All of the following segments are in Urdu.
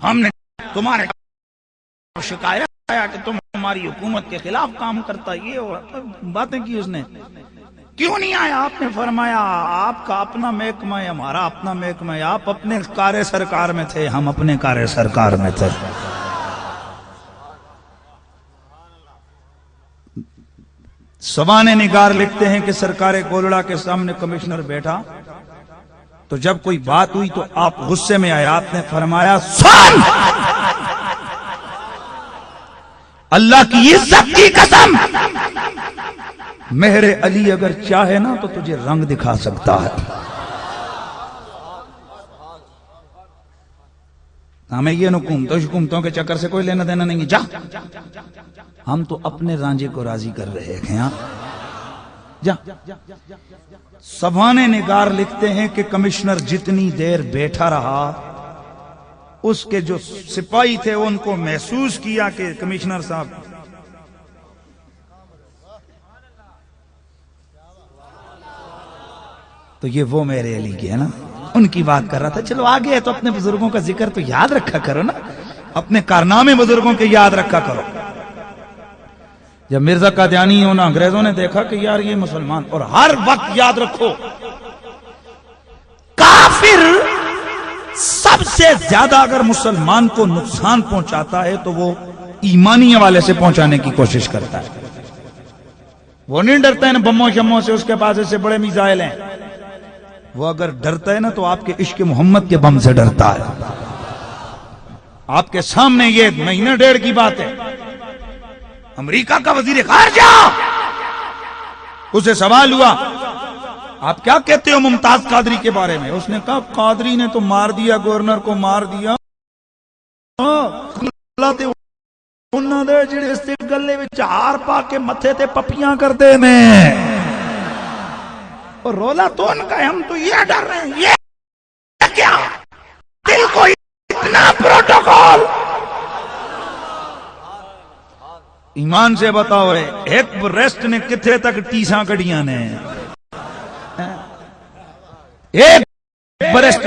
ہم نے تمہارے شکایت آیا کہ تم ہماری حکومت کے خلاف کام کرتا، یہ باتیں کی اس نے، کیوں نہیں آیا؟ آپ نے فرمایا آپ کا اپنا محکمہ ہے، ہمارا اپنا محکمہ ہے، آپ اپنے کار سرکار میں تھے، ہم اپنے کار سرکار میں تھے۔ سوانح نگار لکھتے ہیں کہ سرکار گولڑا کے سامنے کمشنر بیٹھا تو جب کوئی بات ہوئی تو آپ غصے میں آئے، آپ نے فرمایا سن، اللہ کی عزت کی قسم، مہر علی اگر چاہے نا تو تجھے رنگ دکھا سکتا ہے، ہمیں یہ حکومتوں کے چکر سے کوئی لینا دینا نہیں، جا، ہم تو اپنے رانجے کو راضی کر رہے ہیں، ہاں جا۔ سوانح نگار لکھتے ہیں کہ کمشنر جتنی دیر بیٹھا رہا، اس کے جو سپاہی تھے ان کو محسوس کیا کہ کمشنر صاحب تو یہ وہ میرے علی کی ہے نا، ان کی بات کر رہا تھا۔ چلو آگے ہے تو اپنے بزرگوں کا ذکر تو یاد رکھا کرو نا، اپنے کارنامے بزرگوں کے یاد رکھا کرو۔ جب مرزا قادیانی ہونا انگریزوں نے دیکھا کہ یار یہ مسلمان، اور ہر وقت یاد رکھو کافر سب سے زیادہ اگر مسلمان کو نقصان پہنچاتا ہے تو وہ ایمانی حوالے سے پہنچانے کی کوشش کرتا ہے، وہ نہیں ڈرتا ہے نا بموں شموں سے، اس کے پاس ایسے بڑے میزائل ہیں، وہ اگر ڈرتا ہے نا تو آپ کے عشق محمد کے بم سے ڈرتا ہے۔ آپ کے سامنے یہ مہینہ ڈیڑھ کی بات ہے، امریکہ کا وزیر خارجہ، اسے سوال ہوا آپ کیا کہتے ہو ممتاز قادری کے بارے میں؟ اس نے کہا قادری نے تو مار دیا، گورنر کو مار دیا، انہوں نے جڑے اس گلے میں ہار پا کے متھے تے پپیاں کرتے میں، اور رولا تو ان کا، ہم تو یہ ڈر رہے ہیں، یہ کیا دل کو اتنا پروٹوکول۔ ایمان سے بتاؤ ایک ریسٹ نے کتنے تک ٹیساں کڑیاں نے، ایک برسٹ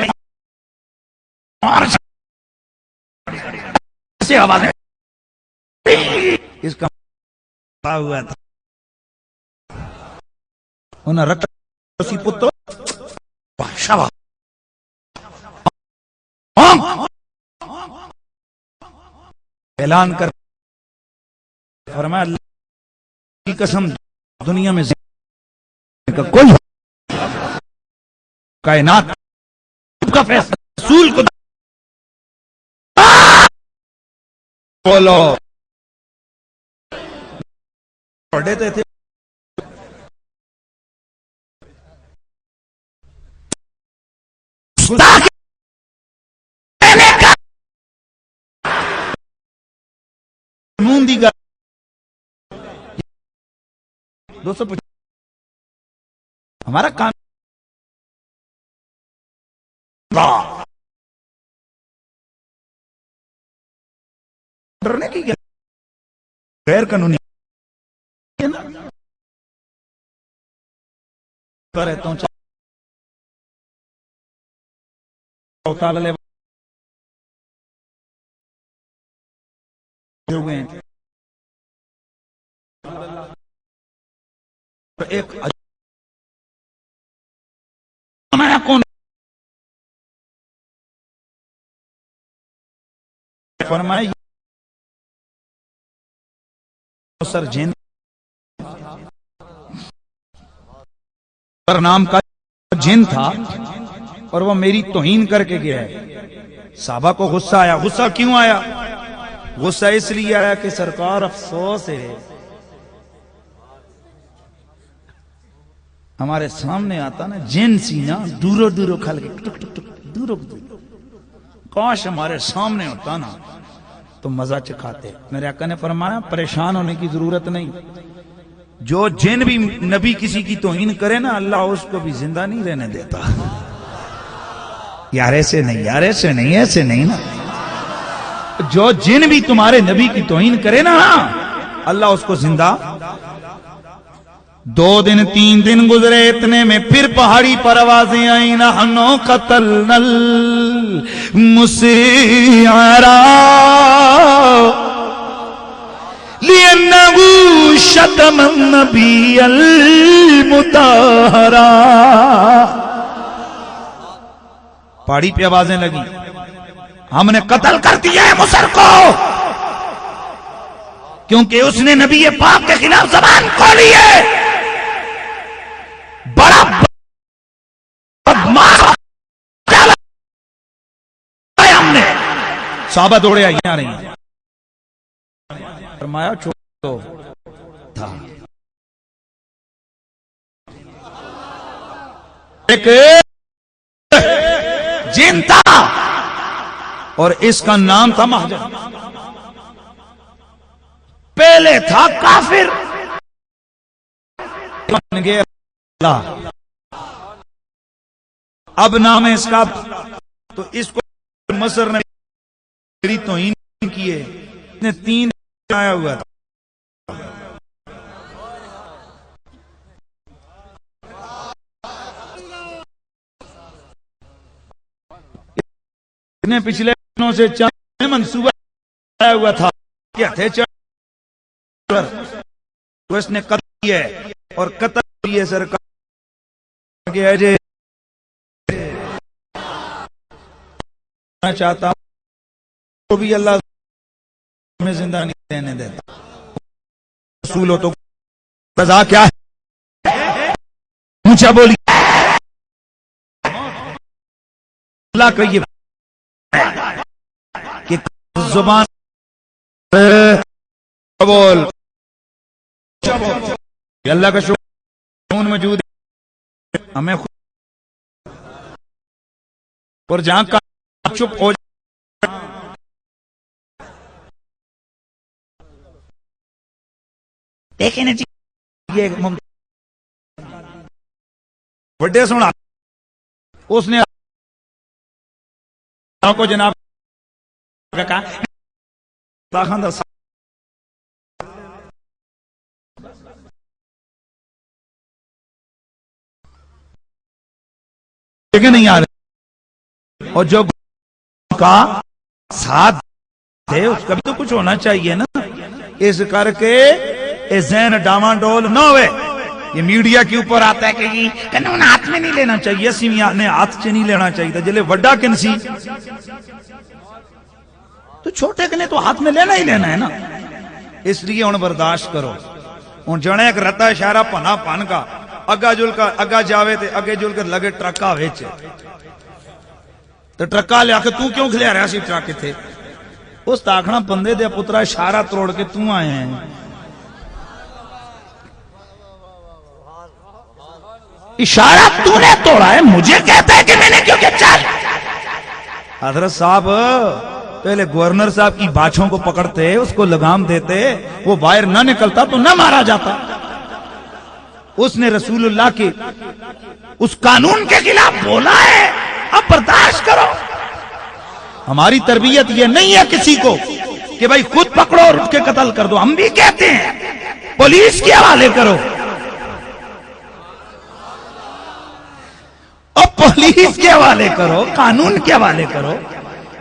سے آواز اس کا ہوا تھا، انہیں رکھا اسی پتو شبہ اعلان کر فرمایا اللہ کی قسم دنیا میں کا کوئی کائنات کا فیصلہ رسول کو بولو دیتے تھے، موندی کا 250 ہمارا کام ڈرنے کی کیا غیر قانونی رہتا ہوں ایک کون فرمایا سر جن پر نام کا جن تھا اور وہ میری توہین کر کے گیا ہے۔ صحابہ کو غصہ آیا، غصہ کیوں آیا؟ غصہ اس لیے آیا کہ سرکار افسوس ہے ہمارے سامنے آتا نا جن سی نا دورو دورو کھل کے ٹک ٹک ٹک دورو دورو، کاش ہمارے سامنے ہوتا نا تو مزہ چکھاتے۔ میرے آقا نے فرمایا پریشان ہونے کی ضرورت نہیں، جو جن بھی نبی کسی کی توہین کرے نا اللہ اس کو بھی زندہ نہیں رہنے دیتا۔ یار ایسے نہیں، یار ایسے نہیں، ایسے نہیں نا، جو جن بھی تمہارے نبی کی توہین کرے نا اللہ اس کو زندہ۔ 2 دن 3 دن گزرے اتنے میں پھر پہاڑی پر آوازیں آئیں نحنو قتلنا مسیعرا لأنه شتم النبی المطہرا. پہاڑی پہ آوازیں لگی، ہم نے قتل کر دیا ہے مصر کو کیونکہ اس نے نبی پاک کے خلاف زبان کھولی ہے. بڑا بدماش ہم نے. صحابہ دوڑے آئی آ رہی ہیں، فرمایا چھوڑ دو. تھا ایک جن تھا اور اس کا نام تھا مہجر. پہلے تھا کافر بن گیا اللہ. اب نام ہے اس کا، تو اس کو مصر نے میری توہین کیے. نے 3 آیا ہوا تھا. پچھلے دنوں سے منصوبہ آیا ہوا تھا کہ تھے اس نے قتل کیا اور قتل کیے سرکار کے اجے چاہتا ہوں تو بھی اللہ میں زندہ نہیں رہنے دیتا. رسول ہو تو رضا کیا ہے اونچا بولی اللہ کا یہ کہ زبان بول اللہ کا شکر موجود ہے ہمیں اور جہاں کا چپ ہو دیکھیں نا جی یہ بڑے سونا اس نے کو جناب نہیں آ رہے اور جو کا ساتھ تھے اس کا بھی تو کچھ ہونا چاہیے نا. اس کر کے ذہن ڈاواں ڈول نہ ہوئے. یہ میڈیا کے اوپر آتا ہے کہ قانون ہاتھ میں نہیں لینا چاہیے، سیمیاں نے ہاتھ سے نہیں لینا چاہیے تھا. جلے وڈا کنسی تو چھوٹے کنے تو ہاتھ میں لینا ہی لینا ہے نا. اس لیے ہن برداشت کرو. ہن جنے ایک رتا اشارہ پنا پن کا اگا جل کا اگا جاوے تے اگے جل کر لگے ٹرکا وچ تے ٹرکا لیا کہ تو کیوں کھلیا رہا سی ٹرک تھے. اس تاکھنا بندے دے پترا اشارہ توڑ کے تو آئے ہیں. اشارہ تو نے توڑا ہے مجھے کہتا ہے کہ میں نے کیوں کہ چل. حضرت صاحب پہلے گورنر صاحب کی باچھوں کو پکڑتے اس کو لگام دیتے وہ باہر نہ نکلتا تو نہ مارا جاتا. اس نے رسول اللہ کے اس قانون کے خلاف بولا ہے. اب برداشت کرو. ہماری تربیت یہ نہیں ہے کسی کو کہ بھائی خود پکڑو اور اٹھ کے قتل کر دو. ہم بھی کہتے ہیں پولیس کے حوالے کرو اور پولیس کے حوالے کرو قانون کے حوالے کرو.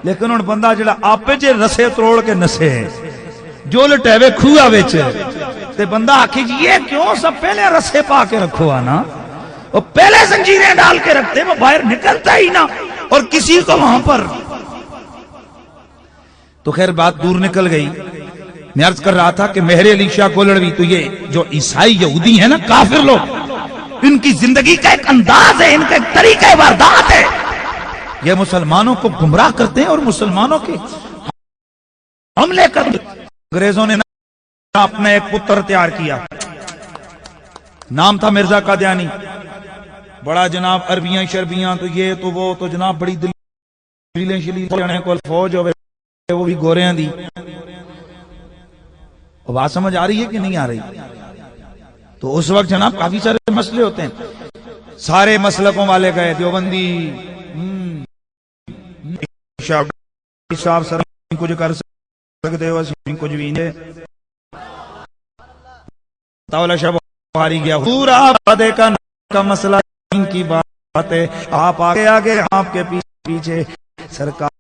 لیکن ان بندہ جڑا آپ جے رسے توڑ کے نسے جو لٹیوے کھویا وچ تے بندہ آکھے جی یہ کیوں سب پہلے رسے پا کے رکھو آنا اور پہلے زنجیریں ڈال کے رکھتے وہ باہر نکلتا ہی نہ اور کسی کو وہاں پر. تو خیر بات دور نکل گئی. میں عرض کر رہا تھا کہ مہر علی شاہ کولڑوی تو یہ جو عیسائی یہودی ہیں نا کافر لوگ ان کی زندگی کا ایک انداز ہے ان کا ایک طریقہ واردات ہے. یہ مسلمانوں کو گمراہ کرتے ہیں اور مسلمانوں کے حملے کرتے. انگریزوں نے اپنا ایک پتر تیار کیا نام تھا مرزا قادیانی. بڑا جناب عربیاں شربیاں تو یہ تو وہ تو جناب بڑی دلیلیں شلیلیں کو فوج ہوئے وہ بھی گوریاں دی. بات سمجھ آ رہی ہے کہ نہیں آ رہی؟ تو اس وقت جناب کافی سارے مسئلے ہوتے ہیں. سارے مسلکوں والے گئے دیوبندی صاحب سر کچھ کر سکتے ہو کچھ بھی نہیں. تاولا شاہ بخاری گیا پورا دیکھا کا مسئلہ ان کی بات ہے. آپ آگے آگے آپ کے پیچھے سرکار